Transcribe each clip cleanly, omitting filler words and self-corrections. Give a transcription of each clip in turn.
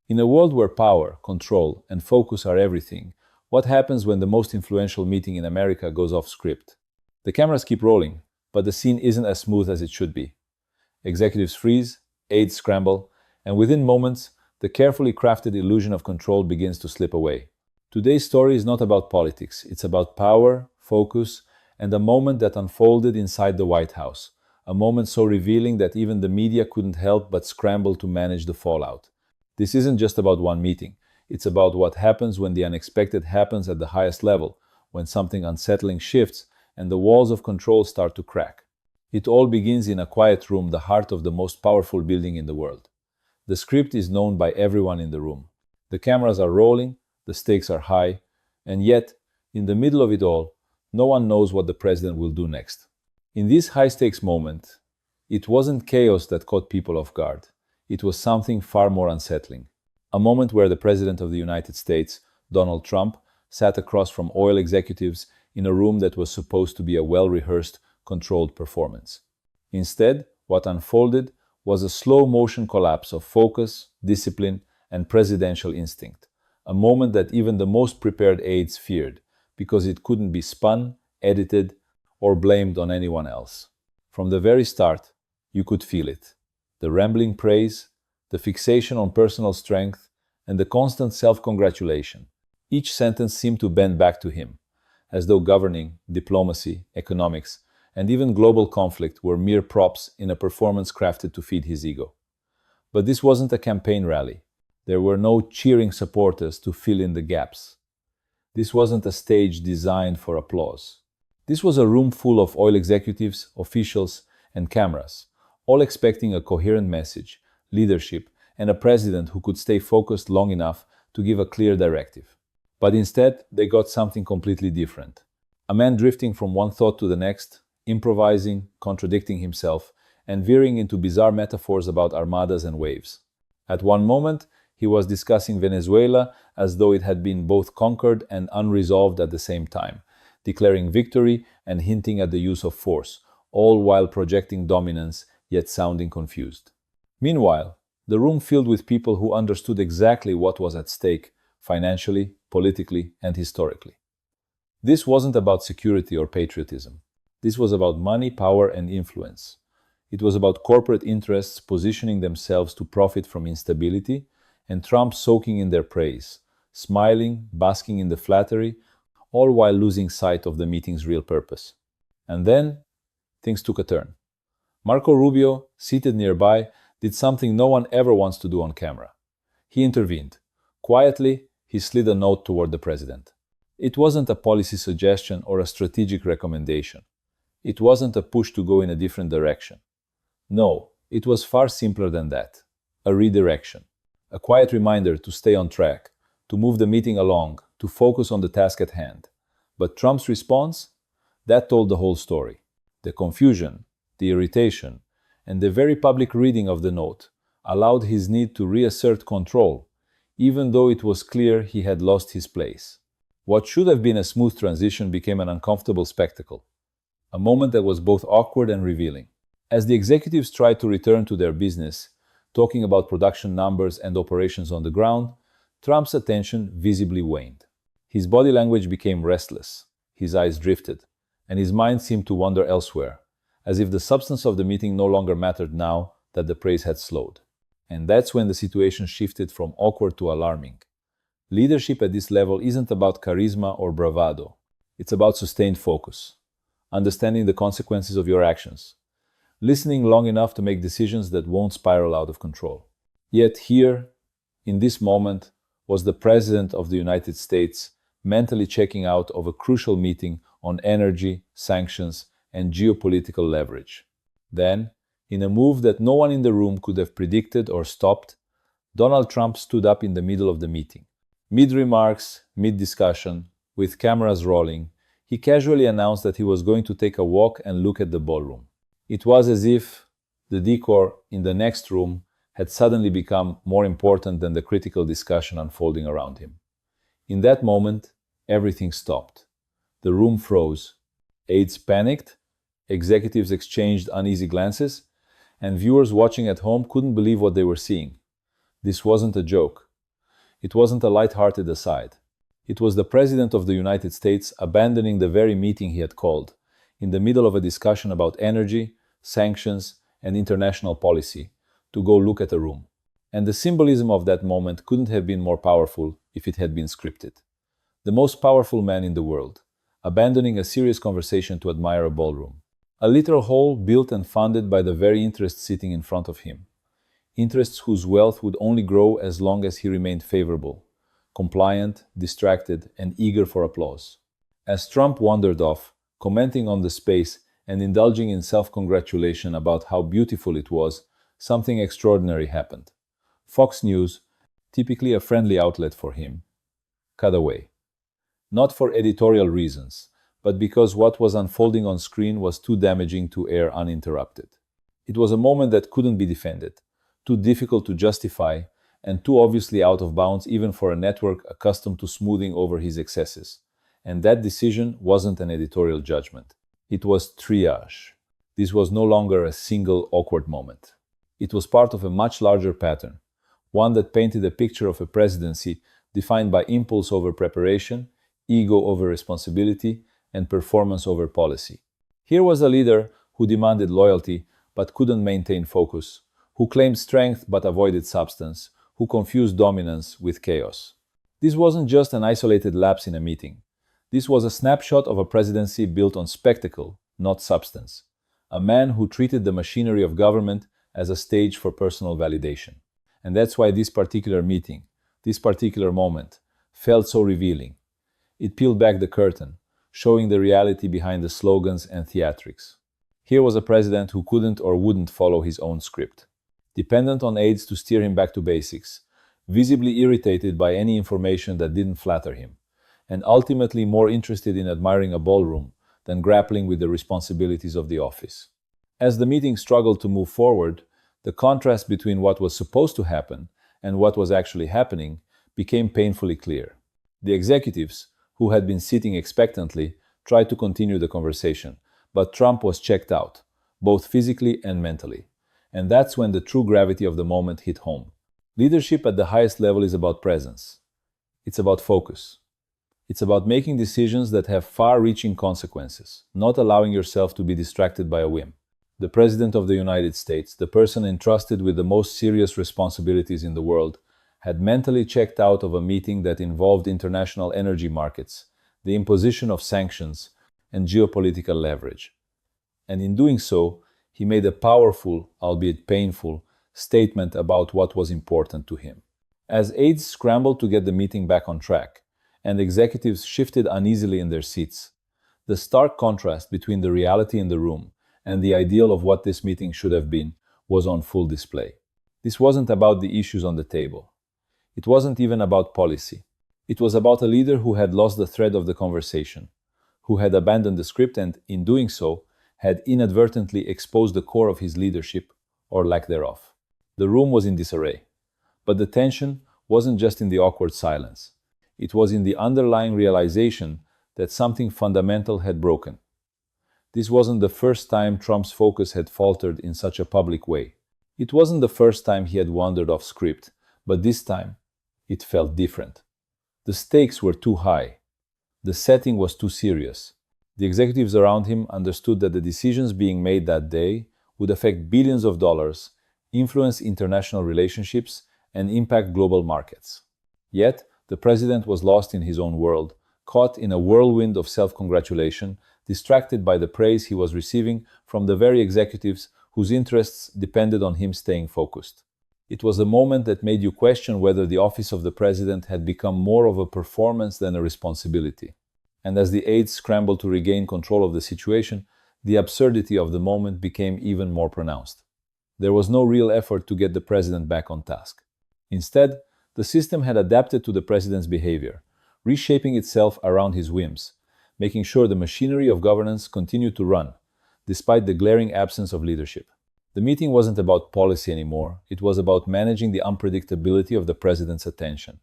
In a world where power, control, and focus are everything, what happens when the most influential meeting in America goes off script? The cameras keep rolling, but the scene isn't as smooth as it should be. Executives freeze, aides scramble, and within moments, the carefully crafted illusion of control begins to slip away. Today's story is not about politics, it's about power, focus, and a moment that unfolded inside the White House. A moment so revealing that even the media couldn't help but scramble to manage the fallout. This isn't just about one meeting. It's about what happens when the unexpected happens at the highest level, when something unsettling shifts and the walls of control start to crack. It all begins in a quiet room, the heart of the most powerful building in the world. The script is known by everyone in the room. The cameras are rolling, the stakes are high, and yet, in the middle of it all, no one knows what the president will do next. In this high-stakes moment, it wasn't chaos that caught people off guard. It was something far more unsettling. A moment where the President of the United States, Donald Trump, sat across from oil executives in a room that was supposed to be a well-rehearsed, controlled performance. Instead, what unfolded was a slow-motion collapse of focus, discipline, and presidential instinct. A moment that even the most prepared aides feared, because it couldn't be spun, edited, or blamed on anyone else. From the very start, you could feel it. The rambling praise, the fixation on personal strength, and the constant self-congratulation. Each sentence seemed to bend back to him, as though governing, diplomacy, economics, and even global conflict were mere props in a performance crafted to feed his ego. But this wasn't a campaign rally. There were no cheering supporters to fill in the gaps. This wasn't a stage designed for applause. This was a room full of oil executives, officials, and cameras, all expecting a coherent message, leadership, and a president who could stay focused long enough to give a clear directive. But instead, they got something completely different. A man drifting from one thought to the next, improvising, contradicting himself, and veering into bizarre metaphors about armadas and waves. At one moment, he was discussing Venezuela as though it had been both conquered and unresolved at the same time, declaring victory and hinting at the use of force, all while projecting dominance yet sounding confused. Meanwhile, the room filled with people who understood exactly what was at stake, financially, politically, and historically. This wasn't about security or patriotism. This was about money, power, and influence. It was about corporate interests positioning themselves to profit from instability, and Trump soaking in their praise, smiling, basking in the flattery, all while losing sight of the meeting's real purpose. And then, things took a turn. Marco Rubio, seated nearby, did something no one ever wants to do on camera. He intervened. Quietly, he slid a note toward the president. It wasn't a policy suggestion or a strategic recommendation. It wasn't a push to go in a different direction. No, it was far simpler than that. A redirection. A quiet reminder to stay on track, to move the meeting along, to focus on the task at hand. But Trump's response? That told the whole story. The confusion, the irritation, and the very public reading of the note allowed his need to reassert control, even though it was clear he had lost his place. What should have been a smooth transition became an uncomfortable spectacle. A moment that was both awkward and revealing. As the executives tried to return to their business, talking about production numbers and operations on the ground, Trump's attention visibly waned. His body language became restless, his eyes drifted, and his mind seemed to wander elsewhere, as if the substance of the meeting no longer mattered now that the praise had slowed. And that's when the situation shifted from awkward to alarming. Leadership at this level isn't about charisma or bravado. It's about sustained focus, understanding the consequences of your actions, listening long enough to make decisions that won't spiral out of control. Yet here, in this moment, was the President of the United States mentally checking out of a crucial meeting on energy, sanctions, and geopolitical leverage. Then, in a move that no one in the room could have predicted or stopped, Donald Trump stood up in the middle of the meeting. Mid-remarks, mid-discussion, with cameras rolling, he casually announced that he was going to take a walk and look at the ballroom. It was as if the decor in the next room had suddenly become more important than the critical discussion unfolding around him. In that moment, everything stopped. The room froze. Aides panicked, executives exchanged uneasy glances, and viewers watching at home couldn't believe what they were seeing. This wasn't a joke. It wasn't a light-hearted aside. It was the President of the United States abandoning the very meeting he had called, in the middle of a discussion about energy, sanctions, and international policy, to go look at a room. And the symbolism of that moment couldn't have been more powerful if it had been scripted. The most powerful man in the world, abandoning a serious conversation to admire a ballroom. A literal hall built and funded by the very interests sitting in front of him. Interests whose wealth would only grow as long as he remained favorable, compliant, distracted, and eager for applause. As Trump wandered off, commenting on the space and indulging in self-congratulation about how beautiful it was, something extraordinary happened. Fox News, typically a friendly outlet for him, cut away. Not for editorial reasons, but because what was unfolding on screen was too damaging to air uninterrupted. It was a moment that couldn't be defended, too difficult to justify, and too obviously out of bounds even for a network accustomed to smoothing over his excesses. And that decision wasn't an editorial judgment. It was triage. This was no longer a single awkward moment. It was part of a much larger pattern, one that painted a picture of a presidency defined by impulse over preparation, ego over responsibility, and performance over policy. Here was a leader who demanded loyalty but couldn't maintain focus, who claimed strength but avoided substance, who confused dominance with chaos. This wasn't just an isolated lapse in a meeting. This was a snapshot of a presidency built on spectacle, not substance. A man who treated the machinery of government as a stage for personal validation. And that's why this particular meeting, this particular moment, felt so revealing. It peeled back the curtain, showing the reality behind the slogans and theatrics. Here was a president who couldn't or wouldn't follow his own script. Dependent on aides to steer him back to basics, visibly irritated by any information that didn't flatter him, and ultimately more interested in admiring a ballroom than grappling with the responsibilities of the office. As the meeting struggled to move forward, the contrast between what was supposed to happen and what was actually happening became painfully clear. The executives, who had been sitting expectantly, tried to continue the conversation, but Trump was checked out, both physically and mentally. And that's when the true gravity of the moment hit home. Leadership at the highest level is about presence. It's about focus. It's about making decisions that have far-reaching consequences, not allowing yourself to be distracted by a whim. The President of the United States, the person entrusted with the most serious responsibilities in the world, had mentally checked out of a meeting that involved international energy markets, the imposition of sanctions, and geopolitical leverage. And in doing so, he made a powerful, albeit painful, statement about what was important to him. As aides scrambled to get the meeting back on track, and executives shifted uneasily in their seats, the stark contrast between the reality in the room and the ideal of what this meeting should have been was on full display. This wasn't about the issues on the table. It wasn't even about policy. It was about a leader who had lost the thread of the conversation, who had abandoned the script and, in doing so, had inadvertently exposed the core of his leadership, or lack thereof. The room was in disarray. But the tension wasn't just in the awkward silence. It was in the underlying realization that something fundamental had broken. This wasn't the first time Trump's focus had faltered in such a public way. It wasn't the first time he had wandered off script, but this time, it felt different. The stakes were too high. The setting was too serious. The executives around him understood that the decisions being made that day would affect billions of dollars, influence international relationships, and impact global markets. Yet, the president was lost in his own world, caught in a whirlwind of self-congratulation, distracted by the praise he was receiving from the very executives whose interests depended on him staying focused. It was a moment that made you question whether the office of the president had become more of a performance than a responsibility. And as the aides scrambled to regain control of the situation, the absurdity of the moment became even more pronounced. There was no real effort to get the president back on task. Instead, the system had adapted to the president's behavior, reshaping itself around his whims, making sure the machinery of governance continued to run, despite the glaring absence of leadership. The meeting wasn't about policy anymore, it was about managing the unpredictability of the president's attention.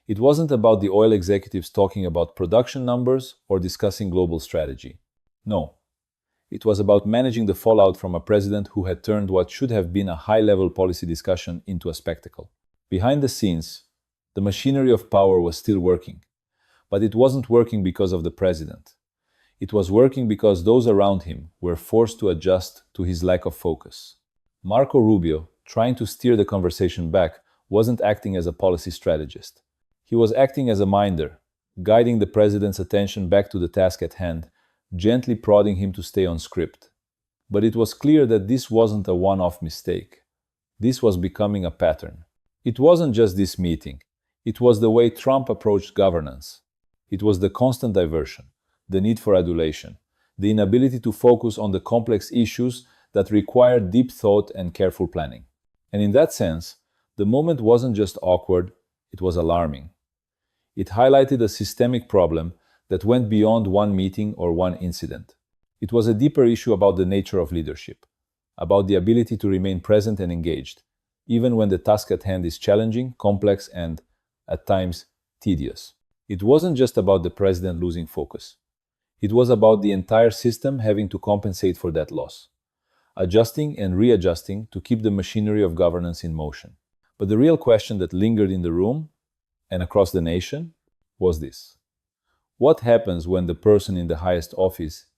It wasn't about the oil executives talking about production numbers or discussing global strategy. No. It was about managing the fallout from a president who had turned what should have been a high-level policy discussion into a spectacle. Behind the scenes, The machinery of power was still working, but it wasn't working because of the president. It was working because those around him were forced to adjust to his lack of focus. Marco Rubio, trying to steer the conversation back, wasn't acting as a policy strategist. He was acting as a minder, guiding the president's attention back to the task at hand, gently prodding him to stay on script. But it was clear that this wasn't a one-off mistake. This was becoming a pattern. It wasn't just this meeting. It was the way Trump approached governance. It was the constant diversion, the need for adulation, the inability to focus on the complex issues that required deep thought and careful planning. And in that sense, the moment wasn't just awkward, it was alarming. It highlighted a systemic problem that went beyond one meeting or one incident. It was a deeper issue about the nature of leadership, about the ability to remain present and engaged, even when the task at hand is challenging, complex, and, at times, tedious. It wasn't just about the president losing focus. It was about the entire system having to compensate for that loss, adjusting and readjusting to keep the machinery of governance in motion. But the real question that lingered in the room and across the nation was this: what happens when the person in the highest office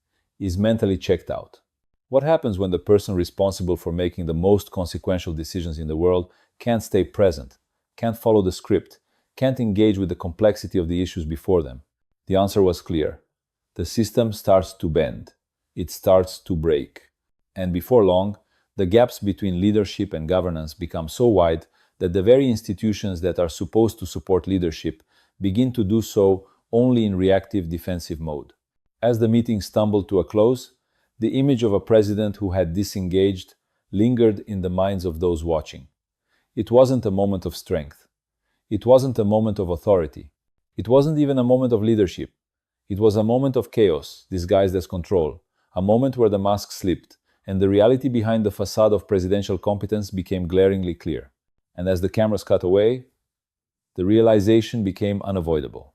is mentally checked out? What happens when the person responsible for making the most consequential decisions in the world can't stay present, can't follow the script, can't engage with the complexity of the issues before them? The answer was clear. The system starts to bend. It starts to break. And before long, the gaps between leadership and governance become so wide that the very institutions that are supposed to support leadership begin to do so only in reactive defensive mode. As the meeting stumbled to a close, the image of a president who had disengaged lingered in the minds of those watching. It wasn't a moment of strength. It wasn't a moment of authority. It wasn't even a moment of leadership. It was a moment of chaos disguised as control, a moment where the mask slipped, and the reality behind the facade of presidential competence became glaringly clear. And as the cameras cut away, the realization became unavoidable.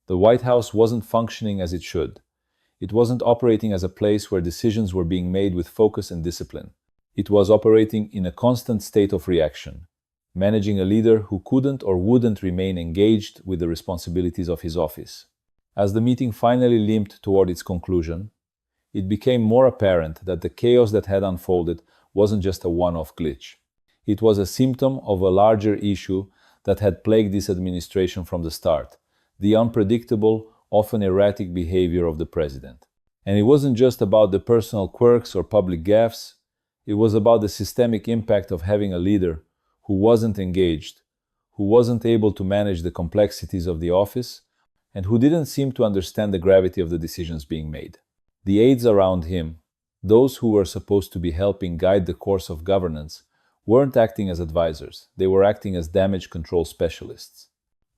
The White House wasn't functioning as it should. It wasn't operating as a place where decisions were being made with focus and discipline. It was operating in a constant state of reaction, managing a leader who couldn't or wouldn't remain engaged with the responsibilities of his office. As the meeting finally limped toward its conclusion, it became more apparent that the chaos that had unfolded wasn't just a one-off glitch. It was a symptom of a larger issue that had plagued this administration from the start: the unpredictable, often erratic behavior of the president. And it wasn't just about the personal quirks or public gaffes. It was about the systemic impact of having a leader who wasn't engaged, who wasn't able to manage the complexities of the office, and who didn't seem to understand the gravity of the decisions being made. The aides around him, those who were supposed to be helping guide the course of governance, weren't acting as advisors. They were acting as damage control specialists.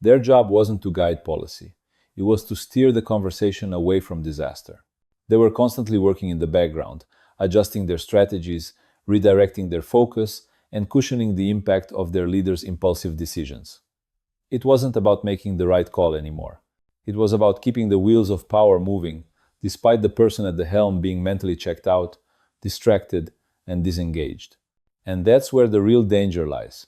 Their job wasn't to guide policy. It was to steer the conversation away from disaster. They were constantly working in the background, adjusting their strategies, redirecting their focus, and cushioning the impact of their leaders' impulsive decisions. It wasn't about making the right call anymore. It was about keeping the wheels of power moving, despite the person at the helm being mentally checked out, distracted, and disengaged. And that's where the real danger lies.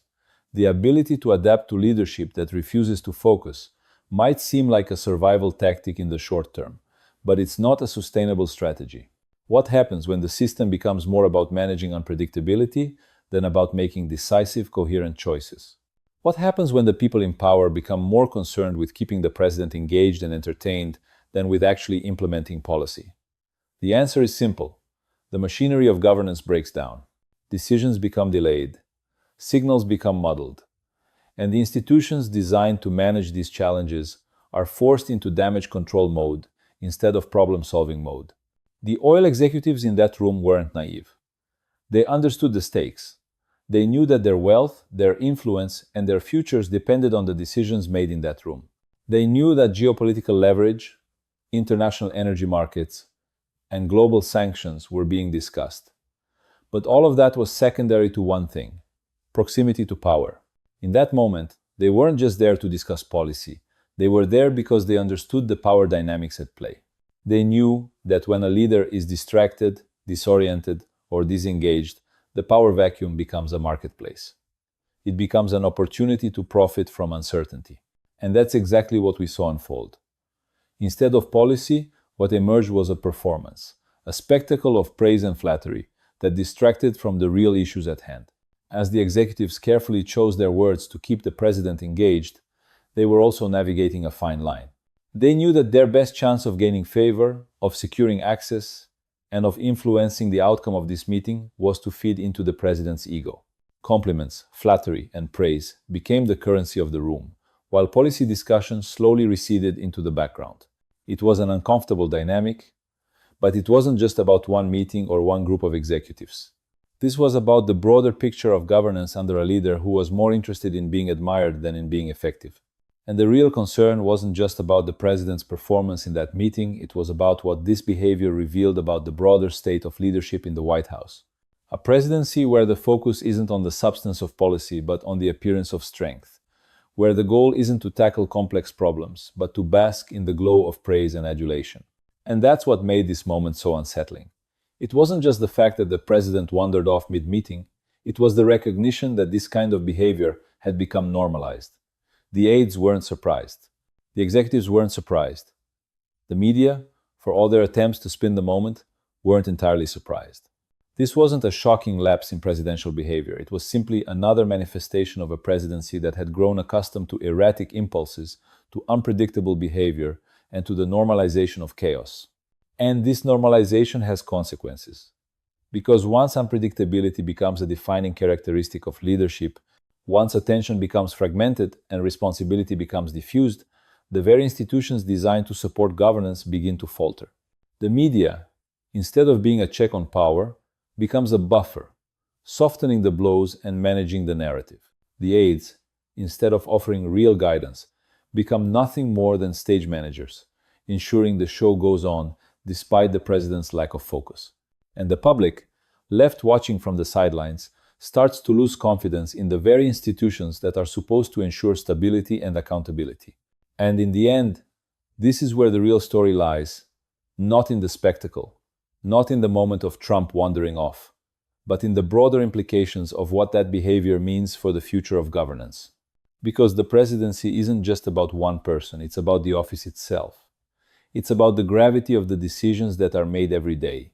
The ability to adapt to leadership that refuses to focus might seem like a survival tactic in the short term, but it's not a sustainable strategy. What happens when the system becomes more about managing unpredictability than about making decisive, coherent choices? What happens when the people in power become more concerned with keeping the president engaged and entertained than with actually implementing policy? The answer is simple. The machinery of governance breaks down. Decisions become delayed. Signals become muddled. And the institutions designed to manage these challenges are forced into damage control mode instead of problem-solving mode. The oil executives in that room weren't naive. They understood the stakes. They knew that their wealth, their influence, and their futures depended on the decisions made in that room. They knew that geopolitical leverage, international energy markets, and global sanctions were being discussed. But all of that was secondary to one thing: proximity to power. In that moment, they weren't just there to discuss policy. They were there because they understood the power dynamics at play. They knew that when a leader is distracted, disoriented, or disengaged, the power vacuum becomes a marketplace. It becomes an opportunity to profit from uncertainty. And that's exactly what we saw unfold. Instead of policy, what emerged was a performance, a spectacle of praise and flattery that distracted from the real issues at hand. As the executives carefully chose their words to keep the president engaged, they were also navigating a fine line. They knew that their best chance of gaining favor, of securing access, and of influencing the outcome of this meeting was to feed into the president's ego. Compliments, flattery, and praise became the currency of the room, while policy discussions slowly receded into the background. It was an uncomfortable dynamic, but it wasn't just about one meeting or one group of executives. This was about the broader picture of governance under a leader who was more interested in being admired than in being effective. And the real concern wasn't just about the president's performance in that meeting, it was about what this behavior revealed about the broader state of leadership in the White House. A presidency where the focus isn't on the substance of policy, but on the appearance of strength. Where the goal isn't to tackle complex problems, but to bask in the glow of praise and adulation. And that's what made this moment so unsettling. It wasn't just the fact that the president wandered off mid-meeting, it was the recognition that this kind of behavior had become normalized. The aides weren't surprised. The executives weren't surprised. The media, for all their attempts to spin the moment, weren't entirely surprised. This wasn't a shocking lapse in presidential behavior. It was simply another manifestation of a presidency that had grown accustomed to erratic impulses, to unpredictable behavior, and to the normalization of chaos. And this normalization has consequences. Because once unpredictability becomes a defining characteristic of leadership, once attention becomes fragmented and responsibility becomes diffused, the very institutions designed to support governance begin to falter. The media, instead of being a check on power, becomes a buffer, softening the blows and managing the narrative. The aides, instead of offering real guidance, become nothing more than stage managers, ensuring the show goes on despite the president's lack of focus. And the public, left watching from the sidelines, starts to lose confidence in the very institutions that are supposed to ensure stability and accountability. And in the end, this is where the real story lies, not in the spectacle, not in the moment of Trump wandering off, but in the broader implications of what that behavior means for the future of governance. Because the presidency isn't just about one person, it's about the office itself. It's about the gravity of the decisions that are made every day,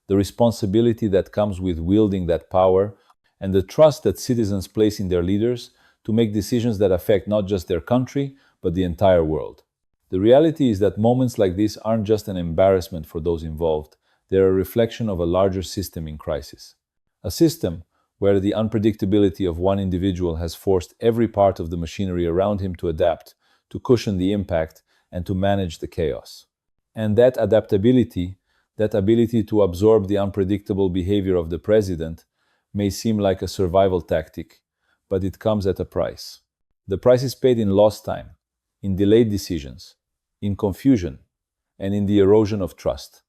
the responsibility that comes with wielding that power, and the trust that citizens place in their leaders to make decisions that affect not just their country, but the entire world. The reality is that moments like this aren't just an embarrassment for those involved, they're a reflection of a larger system in crisis. A system where the unpredictability of one individual has forced every part of the machinery around him to adapt, to cushion the impact, and to manage the chaos. And that adaptability, that ability to absorb the unpredictable behavior of the president, may seem like a survival tactic, but it comes at a price. The price is paid in lost time, in delayed decisions, in confusion, and in the erosion of trust.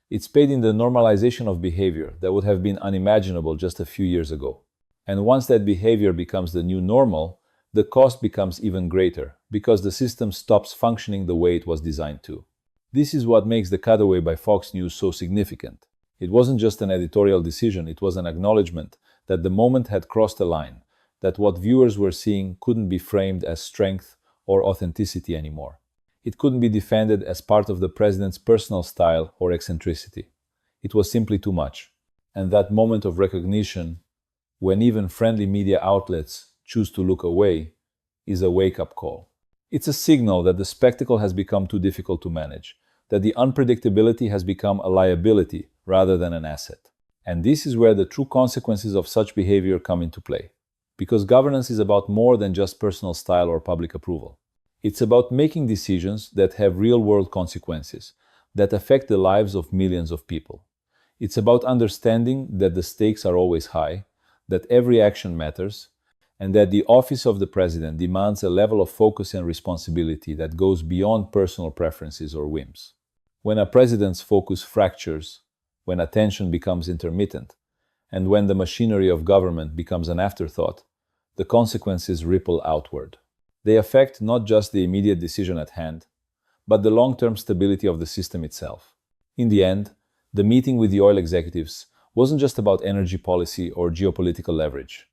It's paid in the normalization of behavior that would have been unimaginable just a few years ago. And once that behavior becomes the new normal, the cost becomes even greater, because the system stops functioning the way it was designed to. This is what makes the cutaway by Fox News so significant. It wasn't just an editorial decision, it was an acknowledgement that the moment had crossed a line, that what viewers were seeing couldn't be framed as strength or authenticity anymore. It couldn't be defended as part of the president's personal style or eccentricity. It was simply too much. And that moment of recognition, when even friendly media outlets choose to look away, is a wake-up call. It's a signal that the spectacle has become too difficult to manage, that the unpredictability has become a liability rather than an asset. And this is where the true consequences of such behavior come into play. Because governance is about more than just personal style or public approval. It's about making decisions that have real-world consequences, that affect the lives of millions of people. It's about understanding that the stakes are always high, that every action matters, and that the office of the president demands a level of focus and responsibility that goes beyond personal preferences or whims. When a president's focus fractures, when attention becomes intermittent, and when the machinery of government becomes an afterthought, the consequences ripple outward. They affect not just the immediate decision at hand, but the long-term stability of the system itself. In the end, the meeting with the oil executives wasn't just about energy policy or geopolitical leverage.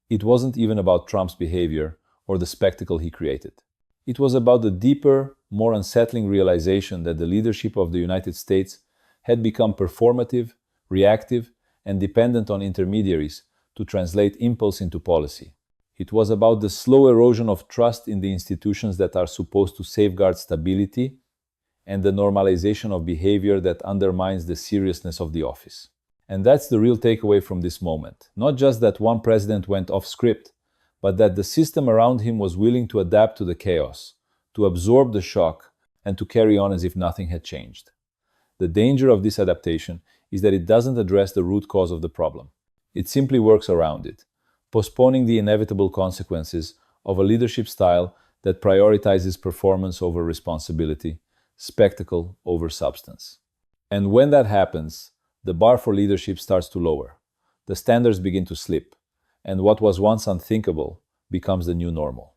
It wasn't even about Trump's behavior or the spectacle he created. It was about the deeper, more unsettling realization that the leadership of the United States had become performative, reactive, and dependent on intermediaries to translate impulse into policy. It was about the slow erosion of trust in the institutions that are supposed to safeguard stability and the normalization of behavior that undermines the seriousness of the office. And that's the real takeaway from this moment. Not just that one president went off script, but that the system around him was willing to adapt to the chaos, to absorb the shock, and to carry on as if nothing had changed. The danger of this adaptation is that it doesn't address the root cause of the problem. It simply works around it, postponing the inevitable consequences of a leadership style that prioritizes performance over responsibility, spectacle over substance. And when that happens, the bar for leadership starts to lower. The standards begin to slip, and what was once unthinkable becomes the new normal.